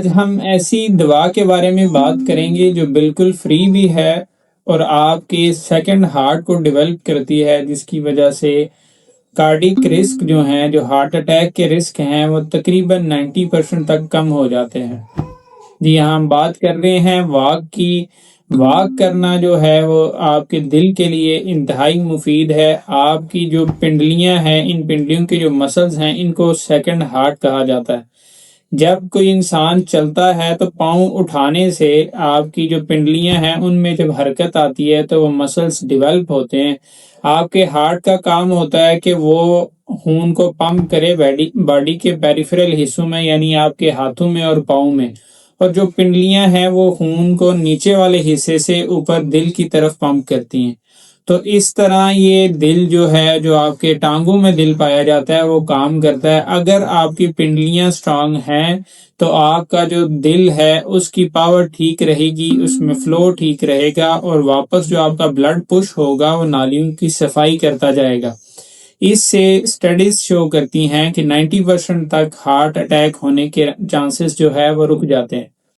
آج ہم ایسی دوا کے بارے میں بات کریں گے جو بالکل فری بھی ہے اور آپ کے سیکنڈ ہارٹ کو ڈیولپ کرتی ہے، جس کی وجہ سے کارڈک رسک جو ہیں، جو ہارٹ اٹیک کے رسک ہیں، وہ تقریباً 90% تک کم ہو جاتے ہیں۔ جی ہاں، ہم بات کر رہے ہیں واک کی۔ واک کرنا جو ہے وہ آپ کے دل کے لیے انتہائی مفید ہے۔ آپ کی جو پنڈلیاں ہیں، ان پنڈلیوں کے جو مسلز ہیں، ان کو سیکنڈ ہارٹ کہا جاتا ہے۔ جب کوئی انسان چلتا ہے تو پاؤں اٹھانے سے آپ کی جو پنڈلیاں ہیں ان میں جب حرکت آتی ہے تو وہ مسلز ڈیولپ ہوتے ہیں۔ آپ کے ہارٹ کا کام ہوتا ہے کہ وہ خون کو پمپ کرے باڈی کے پیریفرل حصوں میں، یعنی آپ کے ہاتھوں میں اور پاؤں میں، اور جو پنڈلیاں ہیں وہ خون کو نیچے والے حصے سے اوپر دل کی طرف پمپ کرتی ہیں۔ تو اس طرح یہ دل جو ہے، جو آپ کے ٹانگوں میں دل پایا جاتا ہے، وہ کام کرتا ہے۔ اگر آپ کی پنڈلیاں سٹرانگ ہیں تو آپ کا جو دل ہے اس کی پاور ٹھیک رہے گی، اس میں فلو ٹھیک رہے گا، اور واپس جو آپ کا بلڈ پش ہوگا وہ نالیوں کی صفائی کرتا جائے گا۔ اس سے اسٹڈیز شو کرتی ہیں کہ 90% تک ہارٹ اٹیک ہونے کے چانسز جو ہے وہ رک جاتے ہیں۔